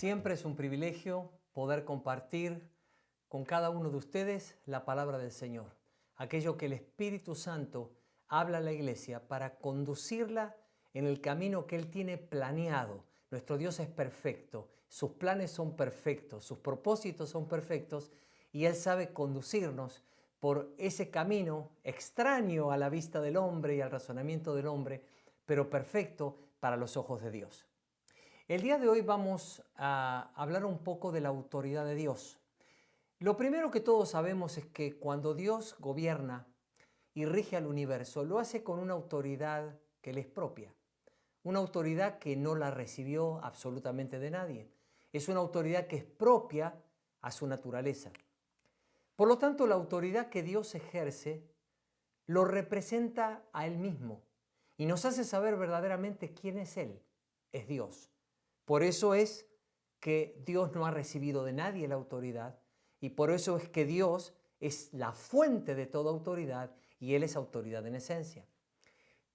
Siempre es un privilegio poder compartir con cada uno de ustedes la palabra del Señor, aquello que el Espíritu Santo habla a la iglesia para conducirla en el camino que Él tiene planeado. Nuestro Dios es perfecto, sus planes son perfectos, sus propósitos son perfectos y Él sabe conducirnos por ese camino extraño a la vista del hombre y al razonamiento del hombre, pero perfecto para los ojos de Dios. El día de hoy vamos a hablar un poco de la autoridad de Dios. Lo primero que todos sabemos es que cuando Dios gobierna y rige al universo, lo hace con una autoridad que le es propia. Una autoridad que no la recibió absolutamente de nadie. Es una autoridad que es propia a su naturaleza. Por lo tanto, la autoridad que Dios ejerce lo representa a Él mismo y nos hace saber verdaderamente quién es Él. Es Dios. Por eso es que Dios no ha recibido de nadie la autoridad y por eso es que Dios es la fuente de toda autoridad y Él es autoridad en esencia.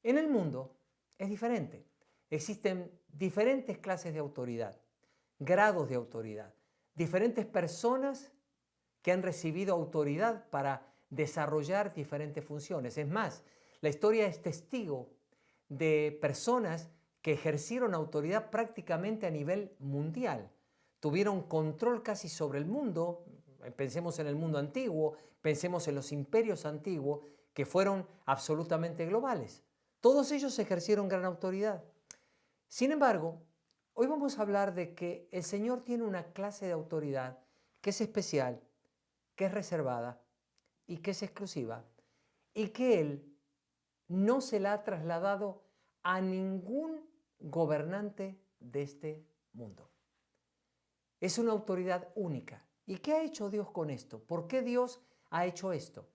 En el mundo es diferente. Existen diferentes clases de autoridad, grados de autoridad, diferentes personas que han recibido autoridad para desarrollar diferentes funciones. Es más, la historia es testigo de personas que ejercieron autoridad prácticamente a nivel mundial. Tuvieron control casi sobre el mundo. Pensemos en el mundo antiguo, pensemos en los imperios antiguos que fueron absolutamente globales. Todos ellos ejercieron gran autoridad. Sin embargo, hoy vamos a hablar de que el Señor tiene una clase de autoridad que es especial, que es reservada y que es exclusiva y que Él no se la ha trasladado a ningún gobernante de este mundo. Es una autoridad única. ¿Y qué ha hecho Dios con esto? ¿Por qué Dios ha hecho esto?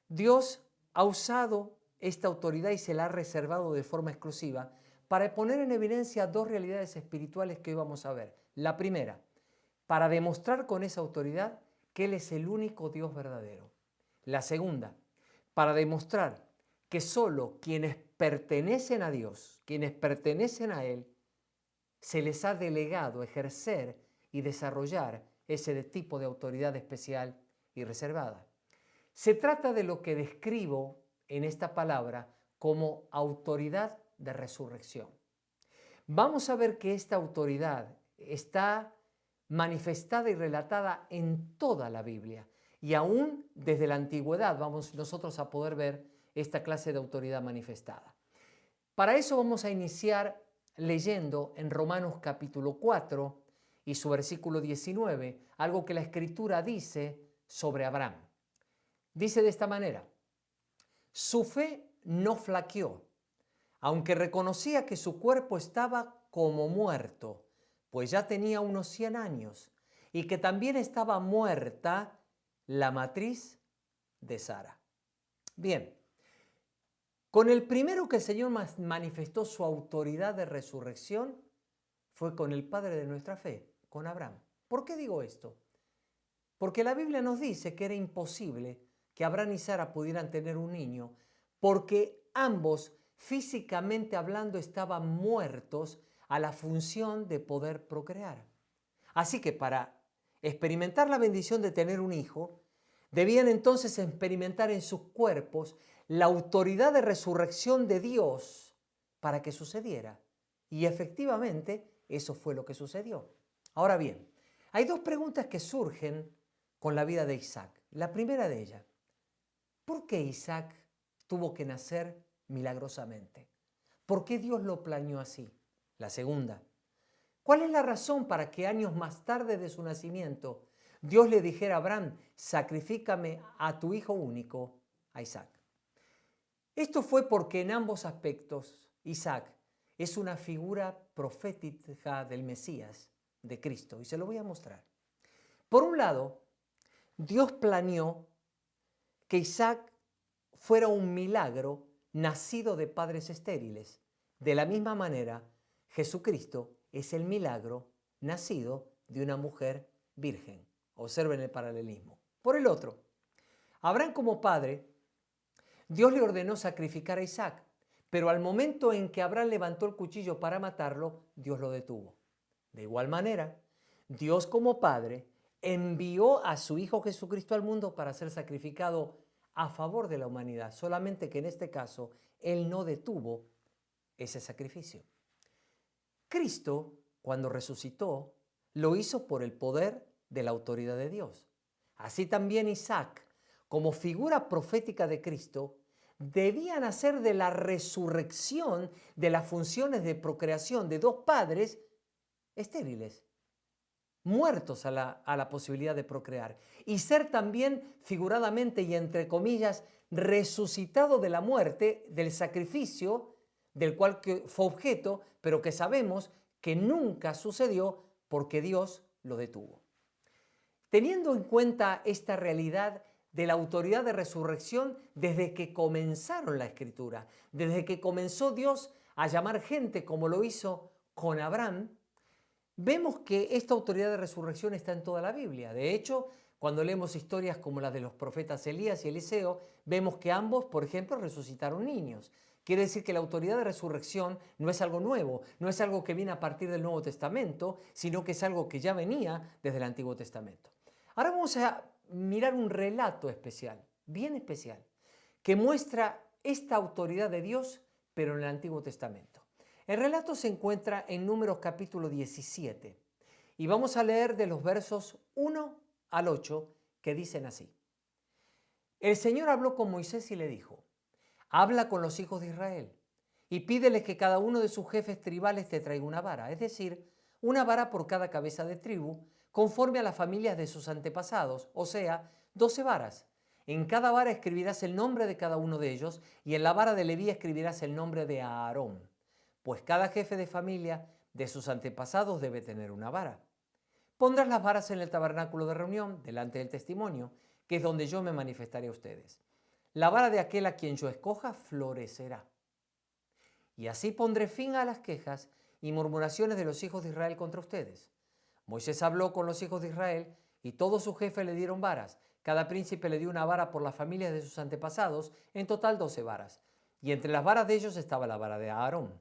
Dios ha usado esta autoridad y se la ha reservado de forma exclusiva para poner en evidencia dos realidades espirituales que hoy vamos a ver. La primera, para demostrar con esa autoridad que Él es el único Dios verdadero. La segunda, para demostrar que solo quienes pertenecen a Dios, quienes pertenecen a Él, se les ha delegado ejercer y desarrollar ese tipo de autoridad especial y reservada. Se trata de lo que describo en esta palabra como autoridad de resurrección. Vamos a ver que esta autoridad está manifestada y relatada en toda la Biblia. Y aún desde la antigüedad vamos nosotros a poder ver esta clase de autoridad manifestada. Para eso vamos a iniciar leyendo en Romanos capítulo 4 y su versículo 19, algo que la Escritura dice sobre Abraham. Dice de esta manera: su fe no flaqueó, aunque reconocía que su cuerpo estaba como muerto, pues ya tenía unos 100 años, y que también estaba muerta la matriz de Sara. Bien, con el primero que el Señor manifestó su autoridad de resurrección fue con el padre de nuestra fe, con Abraham. ¿Por qué digo esto? Porque la Biblia nos dice que era imposible que Abraham y Sara pudieran tener un niño, porque ambos, físicamente hablando, estaban muertos a la función de poder procrear. Así que para experimentar la bendición de tener un hijo, debían entonces experimentar en sus cuerpos la autoridad de resurrección de Dios para que sucediera. Y efectivamente eso fue lo que sucedió. Ahora bien, hay dos preguntas que surgen con la vida de Isaac. La primera de ellas: ¿por qué Isaac tuvo que nacer milagrosamente? ¿Por qué Dios lo planeó así? La segunda: ¿cuál es la razón para que años más tarde de su nacimiento Dios le dijera a Abraham: sacrifícame a tu hijo único, a Isaac? Esto fue porque en ambos aspectos Isaac es una figura profética del Mesías, de Cristo, y se lo voy a mostrar. Por un lado, Dios planeó que Isaac fuera un milagro nacido de padres estériles. De la misma manera, Jesucristo es el milagro nacido de una mujer virgen. Observen el paralelismo. Por el otro, Abraham como padre, Dios le ordenó sacrificar a Isaac, pero al momento en que Abraham levantó el cuchillo para matarlo, Dios lo detuvo. De igual manera, Dios como Padre envió a su Hijo Jesucristo al mundo para ser sacrificado a favor de la humanidad, solamente que en este caso Él no detuvo ese sacrificio. Cristo, cuando resucitó, lo hizo por el poder de la autoridad de Dios. Así también Isaac, como figura profética de Cristo, debía nacer de la resurrección de las funciones de procreación de dos padres estériles, muertos a la posibilidad de procrear, y ser también figuradamente y entre comillas resucitado de la muerte, del sacrificio del cual fue objeto, pero que sabemos que nunca sucedió porque Dios lo detuvo. Teniendo en cuenta esta realidad de la autoridad de resurrección desde que comenzaron la Escritura, desde que comenzó Dios a llamar gente como lo hizo con Abraham, vemos que esta autoridad de resurrección está en toda la Biblia. De hecho, cuando leemos historias como las de los profetas Elías y Eliseo, vemos que ambos, por ejemplo, resucitaron niños. Quiere decir que la autoridad de resurrección no es algo nuevo, no es algo que viene a partir del Nuevo Testamento, sino que es algo que ya venía desde el Antiguo Testamento. Ahora vamos a mirar un relato especial, bien especial, que muestra esta autoridad de Dios, pero en el Antiguo Testamento. El relato se encuentra en Números capítulo 17 y vamos a leer de los versos 1 al 8 que dicen así. El Señor habló con Moisés y le dijo, habla con los hijos de Israel y pídeles que cada uno de sus jefes tribales te traiga una vara, es decir, una vara por cada cabeza de tribu, conforme a las familias de sus antepasados, o sea, 12 varas. En cada vara escribirás el nombre de cada uno de ellos y en la vara de Leví escribirás el nombre de Aarón, pues cada jefe de familia de sus antepasados debe tener una vara. Pondrás las varas en el tabernáculo de reunión, delante del testimonio, que es donde yo me manifestaré a ustedes. La vara de aquel a quien yo escoja florecerá. Y así pondré fin a las quejas y murmuraciones de los hijos de Israel contra ustedes. Moisés habló con los hijos de Israel y todos sus jefes le dieron varas. Cada príncipe le dio una vara por las familias de sus antepasados, en total 12 varas. Y entre las varas de ellos estaba la vara de Aarón.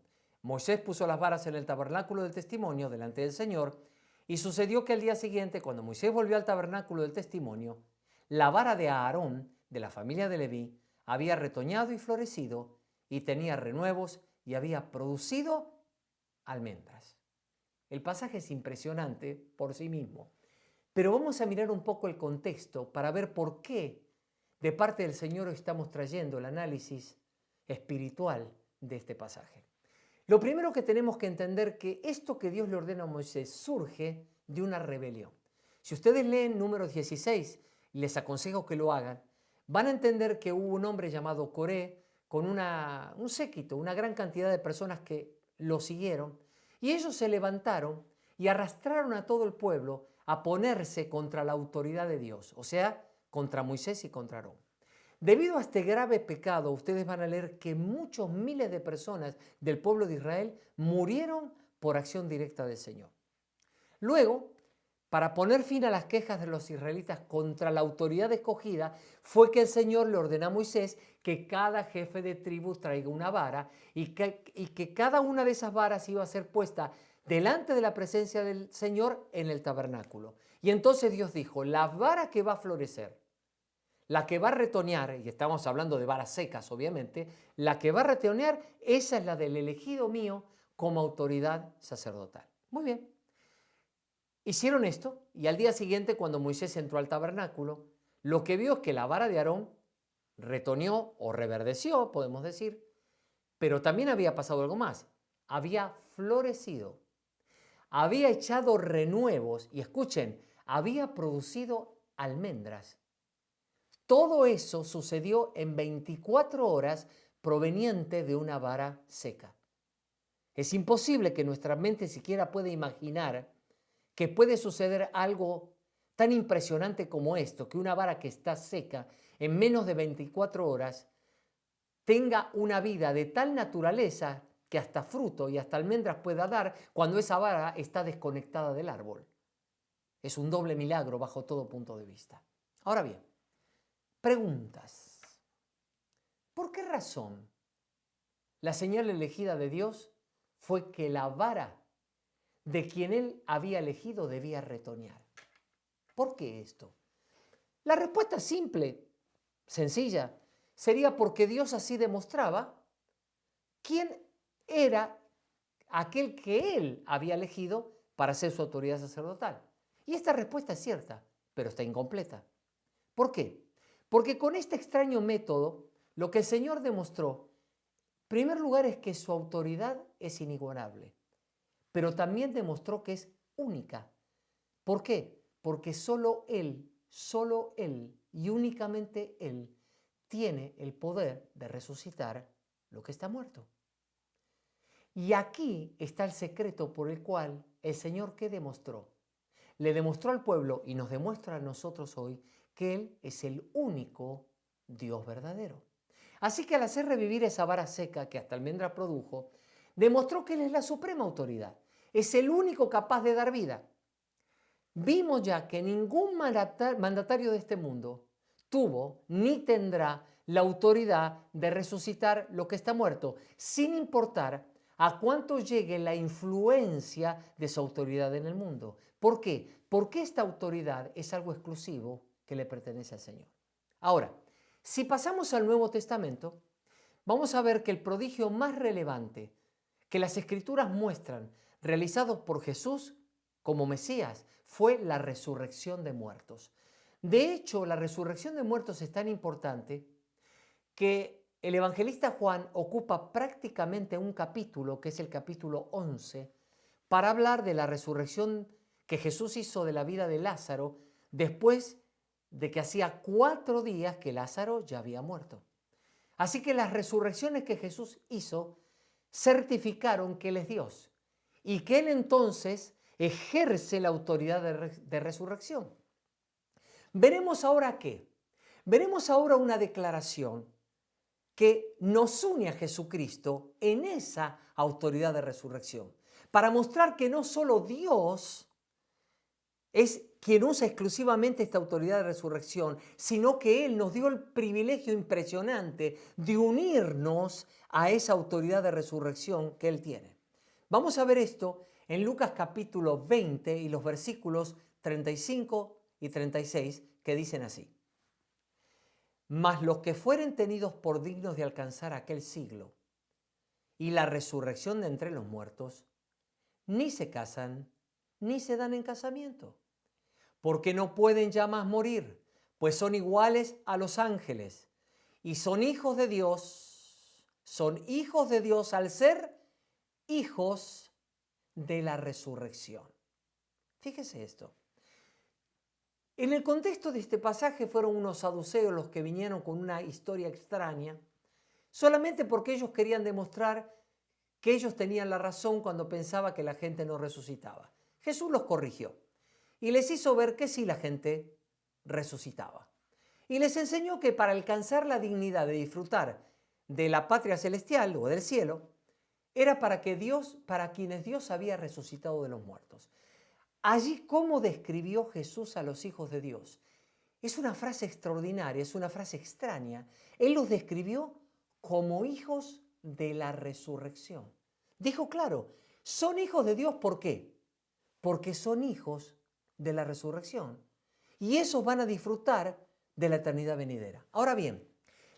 Moisés puso las varas en el tabernáculo del testimonio delante del Señor, y sucedió que al día siguiente, cuando Moisés volvió al tabernáculo del testimonio, la vara de Aarón, de la familia de Leví, había retoñado y florecido, y tenía renuevos, y había producido almendras. El pasaje es impresionante por sí mismo, pero vamos a mirar un poco el contexto para ver por qué de parte del Señor estamos trayendo el análisis espiritual de este pasaje. Lo primero que tenemos que entender que esto que Dios le ordena a Moisés surge de una rebelión. Si ustedes leen Números 16, y les aconsejo que lo hagan, van a entender que hubo un hombre llamado Coré con un séquito, una gran cantidad de personas que lo siguieron, y ellos se levantaron y arrastraron a todo el pueblo a ponerse contra la autoridad de Dios, o sea, contra Moisés y contra Aarón. Debido a este grave pecado, ustedes van a leer que muchos miles de personas del pueblo de Israel murieron por acción directa del Señor. Luego, para poner fin a las quejas de los israelitas contra la autoridad escogida, fue que el Señor le ordenó a Moisés que cada jefe de tribu traiga una vara y que cada una de esas varas iba a ser puesta delante de la presencia del Señor en el tabernáculo. Y entonces Dios dijo, la vara que va a florecer, la que va a retoñar, y estamos hablando de varas secas obviamente, la que va a retoñar, esa es la del elegido mío como autoridad sacerdotal. Muy bien. Hicieron esto y al día siguiente cuando Moisés entró al tabernáculo, lo que vio es que la vara de Aarón retoñó o reverdeció, podemos decir, pero también había pasado algo más. Había florecido, había echado renuevos y escuchen, había producido almendras. Todo eso sucedió en 24 horas proveniente de una vara seca. Es imposible que nuestra mente siquiera pueda imaginar que puede suceder algo tan impresionante como esto, que una vara que está seca en menos de 24 horas tenga una vida de tal naturaleza que hasta fruto y hasta almendras pueda dar cuando esa vara está desconectada del árbol. Es un doble milagro bajo todo punto de vista. Ahora bien, preguntas. ¿Por qué razón la señal elegida de Dios fue que la vara de quien él había elegido debía retoñar. ¿Por qué esto? La respuesta simple, sencilla, sería porque Dios así demostraba quién era aquel que él había elegido para ser su autoridad sacerdotal. Y esta respuesta es cierta, pero está incompleta. ¿Por qué? Porque con este extraño método, lo que el Señor demostró, en primer lugar, es que su autoridad es inigualable, pero también demostró que es única. ¿Por qué? Porque solo Él y únicamente Él tiene el poder de resucitar lo que está muerto. Y aquí está el secreto por el cual el Señor, ¿qué demostró? Le demostró al pueblo y nos demuestra a nosotros hoy que Él es el único Dios verdadero. Así que al hacer revivir esa vara seca que hasta almendra produjo, demostró que Él es la suprema autoridad. Es el único capaz de dar vida. Vimos ya que ningún mandatario de este mundo tuvo ni tendrá la autoridad de resucitar lo que está muerto, sin importar a cuánto llegue la influencia de su autoridad en el mundo. ¿Por qué? Porque esta autoridad es algo exclusivo que le pertenece al Señor. Ahora, si pasamos al Nuevo Testamento, vamos a ver que el prodigio más relevante que las Escrituras muestran, realizado por Jesús como Mesías, fue la resurrección de muertos. De hecho, la resurrección de muertos es tan importante que el evangelista Juan ocupa prácticamente un capítulo, que es el capítulo 11, para hablar de la resurrección que Jesús hizo de la vida de Lázaro después de que hacía 4 días que Lázaro ya había muerto. Así que las resurrecciones que Jesús hizo certificaron que Él es Dios y que Él entonces ejerce la autoridad de resurrección. Veremos ahora qué. Veremos ahora una declaración que nos une a Jesucristo en esa autoridad de resurrección, para mostrar que no solo Dios es quien usa exclusivamente esta autoridad de resurrección, sino que Él nos dio el privilegio impresionante de unirnos a esa autoridad de resurrección que Él tiene. Vamos a ver esto en Lucas capítulo 20 y los versículos 35 y 36 que dicen así. Mas los que fueren tenidos por dignos de alcanzar aquel siglo y la resurrección de entre los muertos, ni se casan ni se dan en casamiento, porque no pueden ya más morir, pues son iguales a los ángeles y son hijos de Dios al ser hijos de la resurrección. Fíjese esto. En el contexto de este pasaje fueron unos saduceos los que vinieron con una historia extraña, solamente porque ellos querían demostrar que ellos tenían la razón cuando pensaba que la gente no resucitaba. Jesús los corrigió y les hizo ver que sí la gente resucitaba. Y les enseñó que para alcanzar la dignidad de disfrutar de la patria celestial o del cielo, era para quienes Dios había resucitado de los muertos. Allí, ¿cómo describió Jesús a los hijos de Dios? Es una frase extraordinaria, es una frase extraña. Él los describió como hijos de la resurrección. Dijo claro, son hijos de Dios, ¿por qué? Porque son hijos de la resurrección. Y esos van a disfrutar de la eternidad venidera. Ahora bien,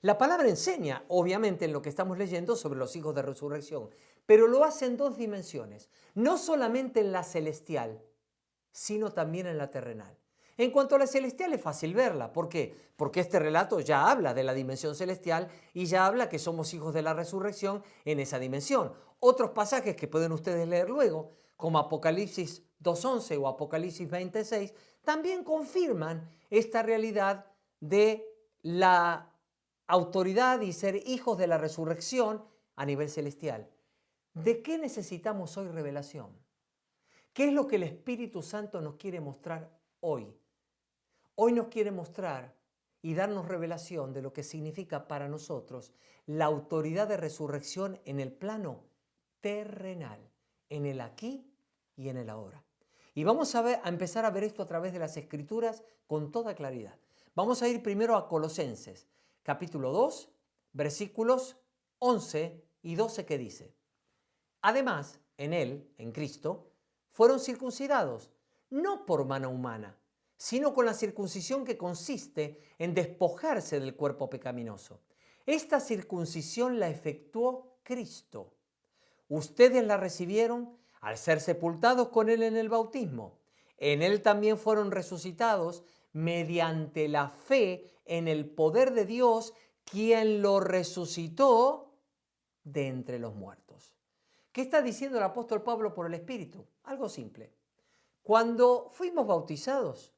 la palabra enseña, obviamente, en lo que estamos leyendo sobre los hijos de resurrección, pero lo hace en 2 dimensiones, no solamente en la celestial, sino también en la terrenal. En cuanto a la celestial es fácil verla. ¿Por qué? Porque este relato ya habla de la dimensión celestial y ya habla que somos hijos de la resurrección en esa dimensión. Otros pasajes que pueden ustedes leer luego, como Apocalipsis 2.11 o Apocalipsis 26, también confirman esta realidad de la autoridad y ser hijos de la resurrección a nivel celestial. ¿De qué necesitamos hoy revelación? ¿Qué es lo que el Espíritu Santo nos quiere mostrar hoy? Hoy nos quiere mostrar y darnos revelación de lo que significa para nosotros la autoridad de resurrección en el plano terrenal, en el aquí y en el ahora. Y vamos a empezar a ver esto a través de las Escrituras con toda claridad. Vamos a ir primero a Colosenses, capítulo 2, versículos 11 y 12 que dice: Además, en Él, en Cristo, fueron circuncidados, no por mano humana, sino con la circuncisión que consiste en despojarse del cuerpo pecaminoso. Esta circuncisión la efectuó Cristo. Ustedes la recibieron al ser sepultados con Él en el bautismo. En Él también fueron resucitados mediante la fe en el poder de Dios, quien lo resucitó de entre los muertos. ¿Qué está diciendo el apóstol Pablo por el Espíritu? Algo simple. Cuando fuimos bautizados,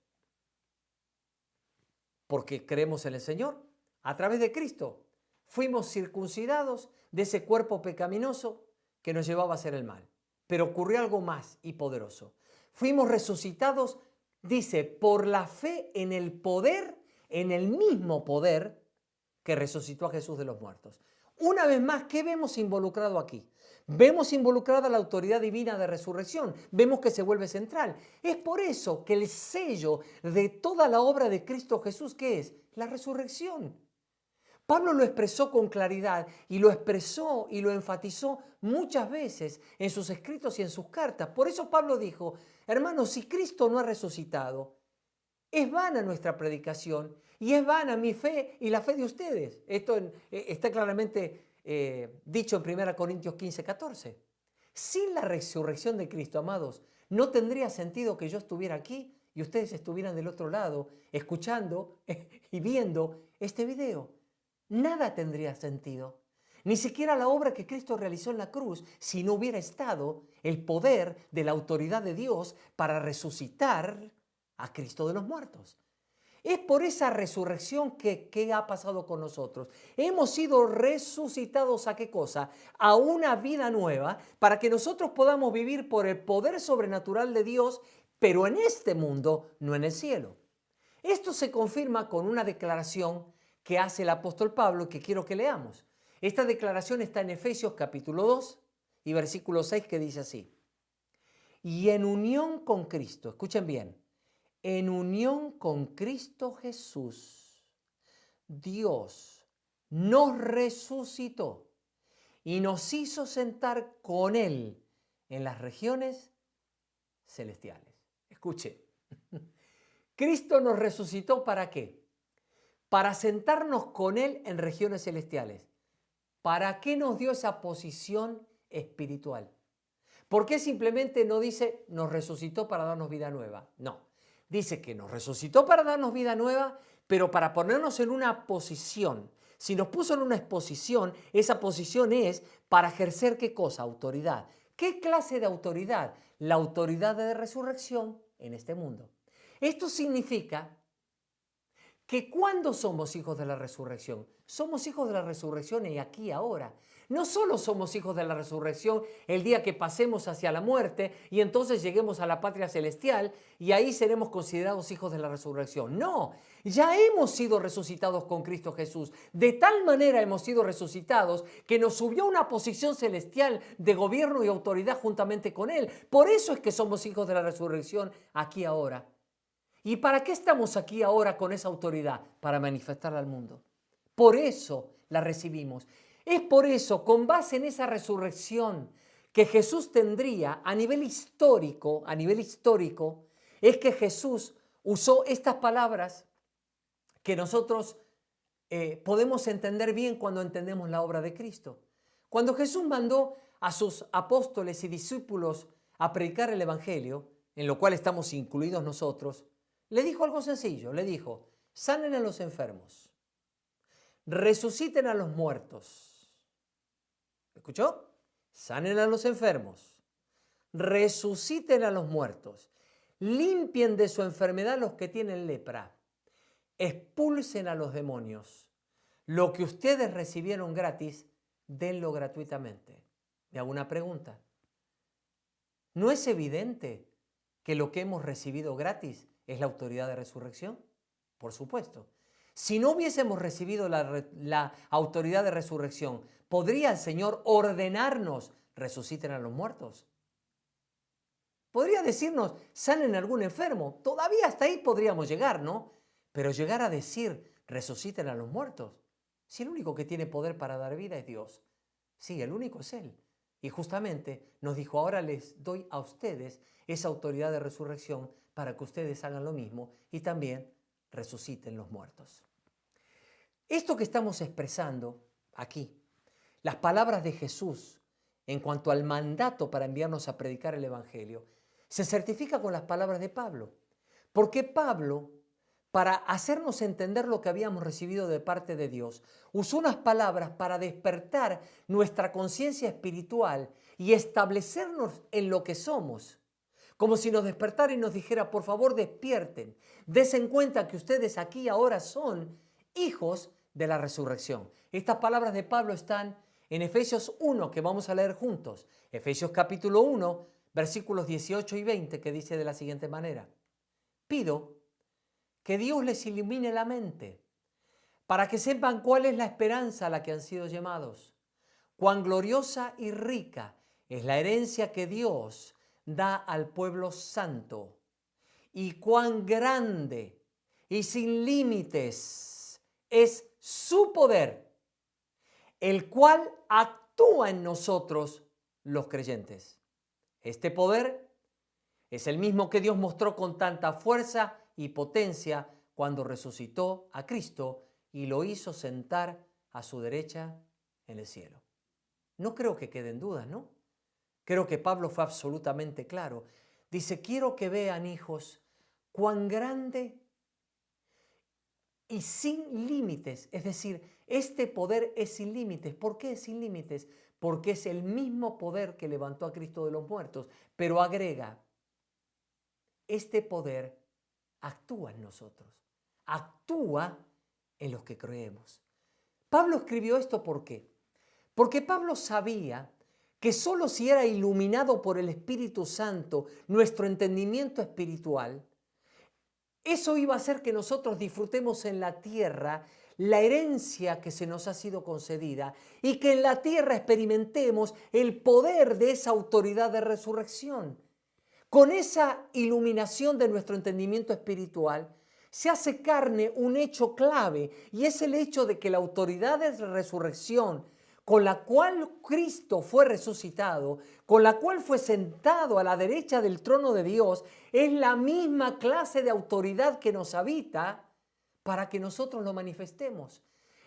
porque creemos en el Señor, a través de Cristo, fuimos circuncidados de ese cuerpo pecaminoso que nos llevaba a hacer el mal. Pero ocurrió algo más y poderoso. Fuimos resucitados, dice, por la fe en el poder, en el mismo poder que resucitó a Jesús de los muertos. Una vez más, ¿qué vemos involucrado aquí? Vemos involucrada la autoridad divina de resurrección. Vemos que se vuelve central. Es por eso que el sello de toda la obra de Cristo Jesús, ¿qué es? La resurrección. Pablo lo expresó con claridad y lo expresó y lo enfatizó muchas veces en sus escritos y en sus cartas. Por eso Pablo dijo, hermanos, si Cristo no ha resucitado, es vana nuestra predicación y es vana mi fe y la fe de ustedes. Esto está claramente dicho en 1 Corintios 15, 14. Sin la resurrección de Cristo, amados, no tendría sentido que yo estuviera aquí y ustedes estuvieran del otro lado escuchando y viendo este video. Nada tendría sentido. Ni siquiera la obra que Cristo realizó en la cruz si no hubiera estado el poder de la autoridad de Dios para resucitar a Cristo de los muertos. Es por esa resurrección que ha pasado con nosotros. Hemos sido resucitados ¿a qué cosa? A una vida nueva para que nosotros podamos vivir por el poder sobrenatural de Dios, pero en este mundo, no en el cielo. Esto se confirma con una declaración que hace el apóstol Pablo que quiero que leamos. Esta declaración está en Efesios capítulo 2 y versículo 6 que dice así. Y en unión con Cristo, escuchen bien, en unión con Cristo Jesús, Dios nos resucitó y nos hizo sentar con Él en las regiones celestiales. Escuche, Cristo nos resucitó ¿para qué? Para sentarnos con Él en regiones celestiales. ¿Para qué nos dio esa posición espiritual? ¿Por qué simplemente no dice nos resucitó para darnos vida nueva? No, dice que nos resucitó para darnos vida nueva, pero para ponernos en una posición. Si nos puso en una exposición, esa posición es para ejercer ¿qué cosa? Autoridad. ¿Qué clase de autoridad? La autoridad de resurrección en este mundo. Esto significa que cuando somos hijos de la resurrección, somos hijos de la resurrección y aquí ahora. No solo somos hijos de la resurrección el día que pasemos hacia la muerte y entonces lleguemos a la patria celestial y ahí seremos considerados hijos de la resurrección. No, ya hemos sido resucitados con Cristo Jesús. De tal manera hemos sido resucitados que nos subió a una posición celestial de gobierno y autoridad juntamente con Él. Por eso es que somos hijos de la resurrección aquí ahora. ¿Y para qué estamos aquí ahora con esa autoridad? Para manifestarla al mundo. Por eso la recibimos. Es por eso, con base en esa resurrección que Jesús tendría a nivel histórico, es que Jesús usó estas palabras que nosotros podemos entender bien cuando entendemos la obra de Cristo. Cuando Jesús mandó a sus apóstoles y discípulos a predicar el Evangelio, en lo cual estamos incluidos nosotros, le dijo algo sencillo, le dijo, sanen a los enfermos, resuciten a los muertos. ¿Escuchó? Sanen a los enfermos, resuciten a los muertos, limpien de su enfermedad a los que tienen lepra, expulsen a los demonios. Lo que ustedes recibieron gratis, denlo gratuitamente. Le hago una pregunta. ¿No es evidente que lo que hemos recibido gratis es la autoridad de resurrección? Por supuesto. Si no hubiésemos recibido la autoridad de resurrección, ¿podría el Señor ordenarnos resuciten a los muertos? Podría decirnos sanen a algún enfermo. Todavía hasta ahí podríamos llegar, ¿no? Pero llegar a decir resuciten a los muertos. Si el único que tiene poder para dar vida es Dios. Sí, el único es Él. Y justamente nos dijo, ahora les doy a ustedes esa autoridad de resurrección para que ustedes hagan lo mismo y también resuciten los muertos. Esto que estamos expresando aquí, las palabras de Jesús en cuanto al mandato para enviarnos a predicar el Evangelio, se certifica con las palabras de Pablo. Porque Pablo, para hacernos entender lo que habíamos recibido de parte de Dios, usó unas palabras para despertar nuestra conciencia espiritual y establecernos en lo que somos. Como si nos despertara y nos dijera, por favor despierten, dense cuenta que ustedes aquí ahora son hijos de la resurrección. Estas palabras de Pablo están en Efesios 1, que vamos a leer juntos. Efesios capítulo 1, versículos 18 y 20, que dice de la siguiente manera. Pido que Dios les ilumine la mente para que sepan cuál es la esperanza a la que han sido llamados, cuán gloriosa y rica es la herencia que Dios da al pueblo santo y cuán grande y sin límites es su poder, el cual actúa en nosotros los creyentes. Este poder es el mismo que Dios mostró con tanta fuerza y potencia cuando resucitó a Cristo y lo hizo sentar a su derecha en el cielo. No creo que queden dudas, ¿no? Creo que Pablo fue absolutamente claro. Dice, quiero que vean, hijos, cuán grande y sin límites. Es decir, este poder es sin límites. ¿Por qué es sin límites? Porque es el mismo poder que levantó a Cristo de los muertos. Pero agrega, este poder actúa en nosotros. Actúa en los que creemos. Pablo escribió esto ¿por qué? Porque Pablo sabía que solo si era iluminado por el Espíritu Santo nuestro entendimiento espiritual, eso iba a hacer que nosotros disfrutemos en la tierra la herencia que se nos ha sido concedida y que en la tierra experimentemos el poder de esa autoridad de resurrección. Con esa iluminación de nuestro entendimiento espiritual, se hace carne un hecho clave y es el hecho de que la autoridad de resurrección con la cual Cristo fue resucitado, con la cual fue sentado a la derecha del trono de Dios, es la misma clase de autoridad que nos habita para que nosotros lo manifestemos.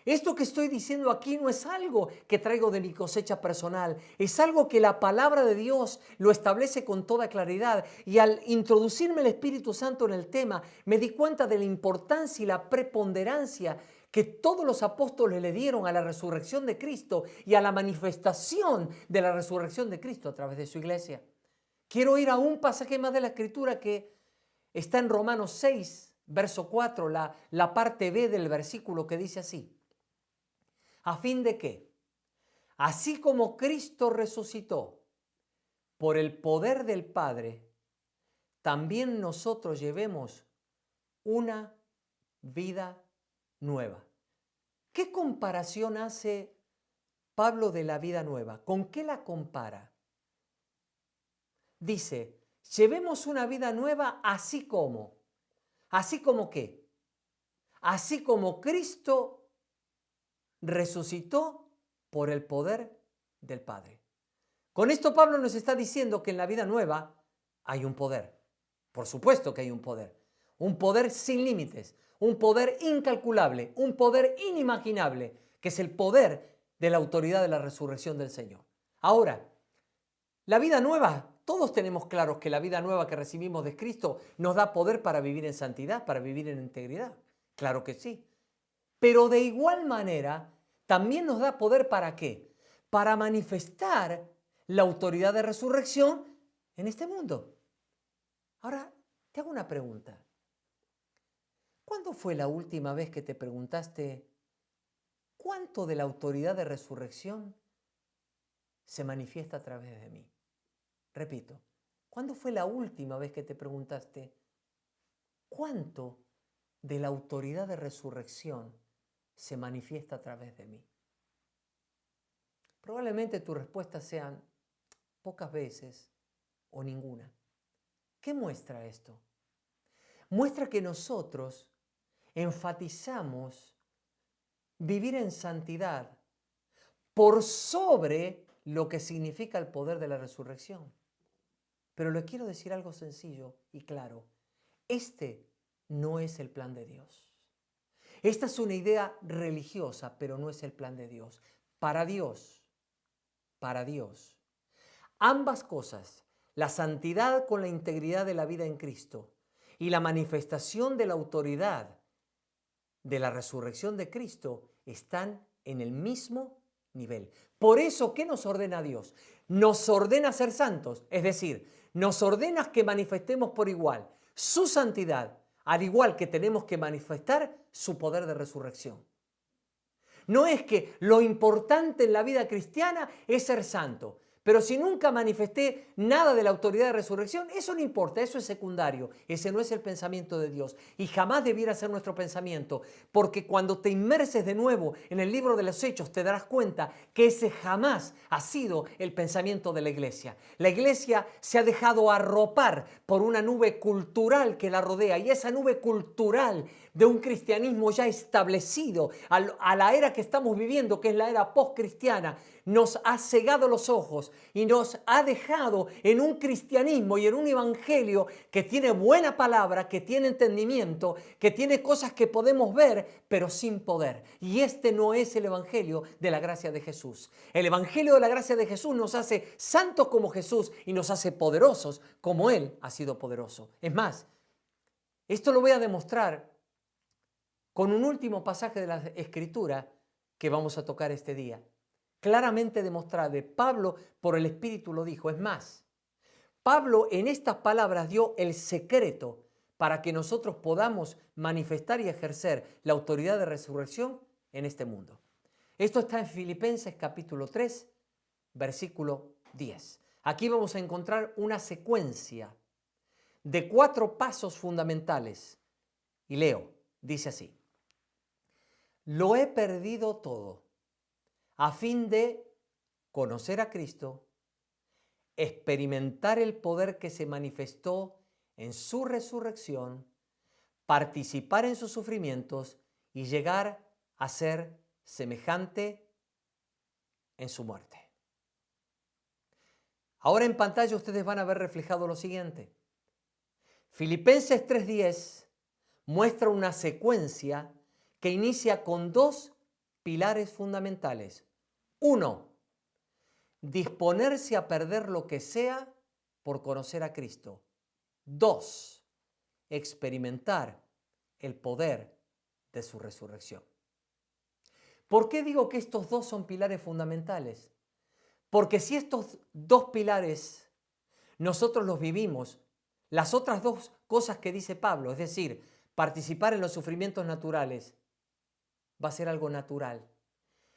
Esto que estoy diciendo aquí no es algo que traigo de mi cosecha personal, es algo que la palabra de Dios lo establece con toda claridad. Y al introducirme el Espíritu Santo en el tema, me di cuenta de la importancia y la preponderancia que todos los apóstoles le dieron a la resurrección de Cristo y a la manifestación de la resurrección de Cristo a través de su iglesia. Quiero ir a un pasaje más de la Escritura que está en Romanos 6, verso 4, la parte B del versículo que dice así. ¿A fin de qué? Así como Cristo resucitó por el poder del Padre, también nosotros llevemos una vida nueva. ¿Qué comparación hace Pablo de la vida nueva? ¿Con qué la compara? Dice, llevemos una vida nueva así como. ¿Así como qué? Así como Cristo resucitó por el poder del Padre. Con esto Pablo nos está diciendo que en la vida nueva hay un poder. Por supuesto que hay un poder sin límites, un poder incalculable, un poder inimaginable, que es el poder de la autoridad de la resurrección del Señor. Ahora, la vida nueva, todos tenemos claros que la vida nueva que recibimos de Cristo nos da poder para vivir en santidad, para vivir en integridad. Claro que sí. Pero de igual manera, también nos da poder ¿para qué? Para manifestar la autoridad de resurrección en este mundo. Ahora, te hago una pregunta. ¿Cuándo fue la última vez que te preguntaste cuánto de la autoridad de resurrección se manifiesta a través de mí? Repito, ¿cuándo fue la última vez que te preguntaste cuánto de la autoridad de resurrección se manifiesta a través de mí? Probablemente tus respuestas sean pocas veces o ninguna. ¿Qué muestra esto? Muestra que nosotros enfatizamos vivir en santidad por sobre lo que significa el poder de la resurrección. Pero le quiero decir algo sencillo y claro. Este no es el plan de Dios. Esta es una idea religiosa, pero no es el plan de Dios. Para Dios, ambas cosas, la santidad con la integridad de la vida en Cristo y la manifestación de la autoridad de la resurrección de Cristo, están en el mismo nivel. Por eso, ¿qué nos ordena Dios? Nos ordena ser santos, es decir, nos ordena que manifestemos por igual su santidad, al igual que tenemos que manifestar su poder de resurrección. No es que lo importante en la vida cristiana es ser santo, pero si nunca manifesté nada de la autoridad de resurrección, eso no importa, eso es secundario. Ese no es el pensamiento de Dios y jamás debiera ser nuestro pensamiento, porque cuando te inmerses de nuevo en el libro de los Hechos te darás cuenta que ese jamás ha sido el pensamiento de la iglesia. La iglesia se ha dejado arropar por una nube cultural que la rodea, y esa nube cultural de un cristianismo ya establecido a la era que estamos viviendo, que es la era postcristiana, nos ha cegado los ojos y nos ha dejado en un cristianismo y en un evangelio que tiene buena palabra, que tiene entendimiento, que tiene cosas que podemos ver, pero sin poder. Y este no es el evangelio de la gracia de Jesús. El evangelio de la gracia de Jesús nos hace santos como Jesús y nos hace poderosos como Él ha sido poderoso. Es más, esto lo voy a demostrar con un último pasaje de la Escritura que vamos a tocar este día. Claramente demostrado. Pablo por el Espíritu lo dijo. Es más, Pablo en estas palabras dio el secreto para que nosotros podamos manifestar y ejercer la autoridad de resurrección en este mundo. Esto está en Filipenses capítulo 3, versículo 10. Aquí vamos a encontrar una secuencia de 4 pasos fundamentales. Y leo, dice así: lo he perdido todo a fin de conocer a Cristo, experimentar el poder que se manifestó en su resurrección, participar en sus sufrimientos y llegar a ser semejante en su muerte. Ahora en pantalla ustedes van a ver reflejado lo siguiente. Filipenses 3:10 muestra una secuencia que inicia con 2 pilares fundamentales. 1. Disponerse a perder lo que sea por conocer a Cristo. 2. Experimentar el poder de su resurrección. ¿Por qué digo que estos 2 son pilares fundamentales? Porque si estos 2 pilares nosotros los vivimos, las otras 2 cosas que dice Pablo, es decir, participar en los sufrimientos naturales, va a ser algo natural.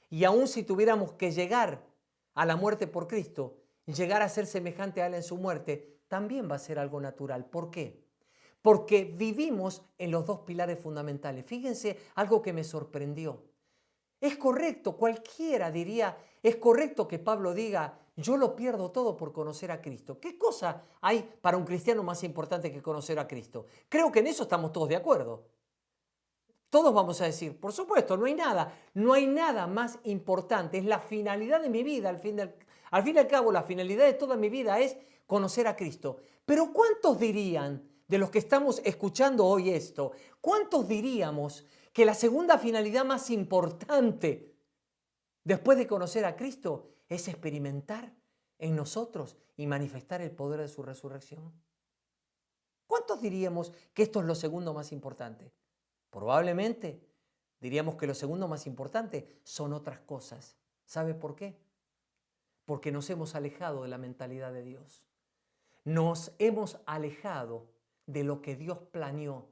Y aun si tuviéramos que llegar a la muerte por Cristo, llegar a ser semejante a Él en su muerte, también va a ser algo natural. ¿Por qué? Porque vivimos en los 2 pilares fundamentales. Fíjense algo que me sorprendió. Es correcto, cualquiera diría, es correcto que Pablo diga, yo lo pierdo todo por conocer a Cristo. ¿Qué cosa hay para un cristiano más importante que conocer a Cristo? Creo que en eso estamos todos de acuerdo. Todos vamos a decir, por supuesto, no hay nada más importante, es la finalidad de mi vida, al fin y al cabo la finalidad de toda mi vida es conocer a Cristo. Pero ¿cuántos dirían, de los que estamos escuchando hoy esto, cuántos diríamos que la segunda finalidad más importante después de conocer a Cristo es experimentar en nosotros y manifestar el poder de su resurrección? ¿Cuántos diríamos que esto es lo segundo más importante? Probablemente diríamos que lo segundo más importante son otras cosas. ¿Sabe por qué? Porque nos hemos alejado de la mentalidad de Dios. Nos hemos alejado de lo que Dios planeó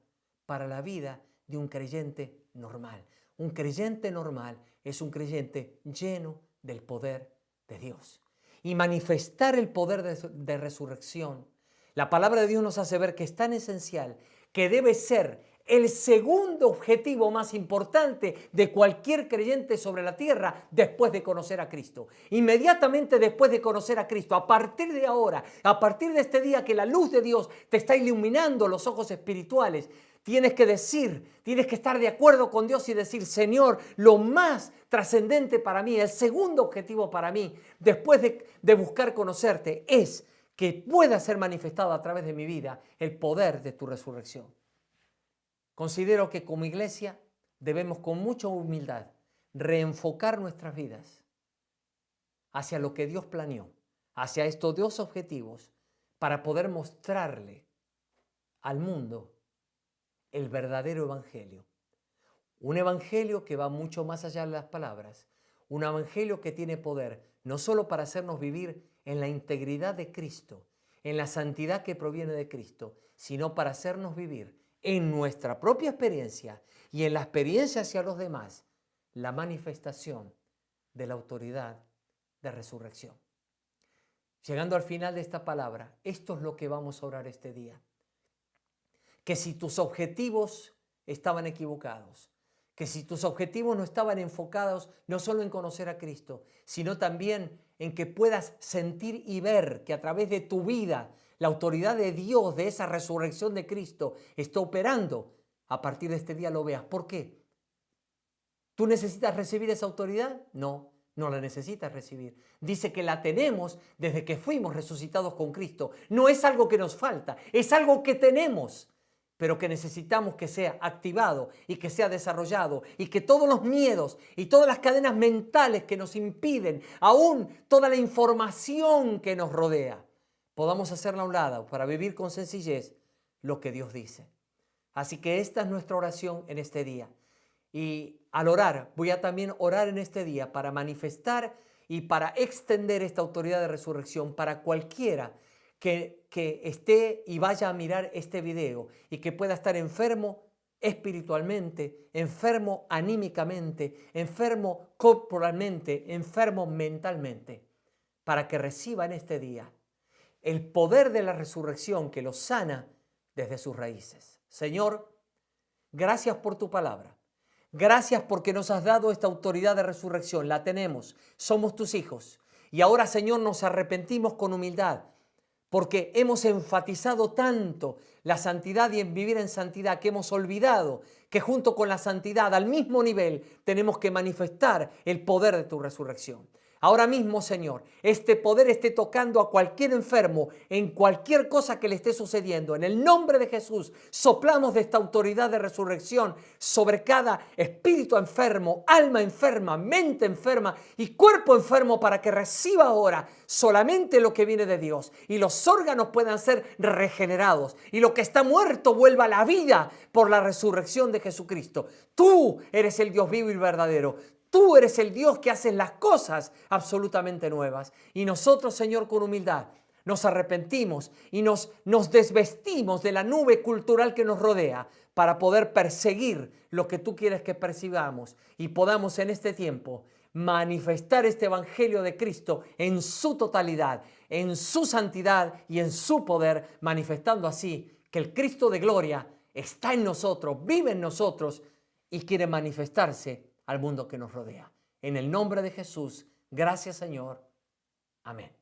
para la vida de un creyente normal. Un creyente normal es un creyente lleno del poder de Dios. Y manifestar el poder de resurrección, la palabra de Dios nos hace ver que es tan esencial que debe ser el segundo objetivo más importante de cualquier creyente sobre la tierra después de conocer a Cristo. Inmediatamente después de conocer a Cristo, a partir de ahora, a partir de este día que la luz de Dios te está iluminando los ojos espirituales, Tienes que decir, tienes que estar de acuerdo con Dios y decir, Señor, lo más trascendente para mí, el segundo objetivo para mí, después de buscar conocerte, es que pueda ser manifestado a través de mi vida el poder de tu resurrección. Considero que como iglesia debemos con mucha humildad reenfocar nuestras vidas hacia lo que Dios planeó, hacia estos dos objetivos, para poder mostrarle al mundo el verdadero evangelio. Un evangelio que va mucho más allá de las palabras, un evangelio que tiene poder no solo para hacernos vivir en la integridad de Cristo, en la santidad que proviene de Cristo, sino para hacernos vivir en nuestra propia experiencia y en la experiencia hacia los demás, la manifestación de la autoridad de resurrección. Llegando al final de esta palabra, esto es lo que vamos a orar este día. Que si tus objetivos estaban equivocados, que si tus objetivos no estaban enfocados no solo en conocer a Cristo, sino también en que puedas sentir y ver que a través de tu vida la autoridad de Dios, de esa resurrección de Cristo, está operando, a partir de este día lo veas. ¿Por qué? ¿Tú necesitas recibir esa autoridad? No, no la necesitas recibir. Dice que la tenemos desde que fuimos resucitados con Cristo. No es algo que nos falta, es algo que tenemos, pero que necesitamos que sea activado y que sea desarrollado y que todos los miedos y todas las cadenas mentales que nos impiden, aún toda la información que nos rodea, podamos hacerla a un lado para vivir con sencillez lo que Dios dice. Así que esta es nuestra oración en este día. Y al orar, voy a también orar en este día para manifestar y para extender esta autoridad de resurrección para cualquiera que esté y vaya a mirar este video y que pueda estar enfermo espiritualmente, enfermo anímicamente, enfermo corporalmente, enfermo mentalmente, para que reciba en este día el poder de la resurrección que los sana desde sus raíces. Señor, gracias por tu palabra. Gracias porque nos has dado esta autoridad de resurrección. La tenemos, somos tus hijos. Y ahora, Señor, nos arrepentimos con humildad porque hemos enfatizado tanto la santidad y en vivir en santidad que hemos olvidado que junto con la santidad al mismo nivel tenemos que manifestar el poder de tu resurrección. Ahora mismo, Señor, este poder esté tocando a cualquier enfermo en cualquier cosa que le esté sucediendo. En el nombre de Jesús, soplamos de esta autoridad de resurrección sobre cada espíritu enfermo, alma enferma, mente enferma y cuerpo enfermo para que reciba ahora solamente lo que viene de Dios y los órganos puedan ser regenerados y lo que está muerto vuelva a la vida por la resurrección de Jesucristo. Tú eres el Dios vivo y verdadero. Tú eres el Dios que hace las cosas absolutamente nuevas. Y nosotros, Señor, con humildad, nos arrepentimos y nos desvestimos de la nube cultural que nos rodea para poder perseguir lo que tú quieres que persigamos y podamos en este tiempo manifestar este evangelio de Cristo en su totalidad, en su santidad y en su poder, manifestando así que el Cristo de gloria está en nosotros, vive en nosotros y quiere manifestarse al mundo que nos rodea. En el nombre de Jesús, gracias Señor. Amén.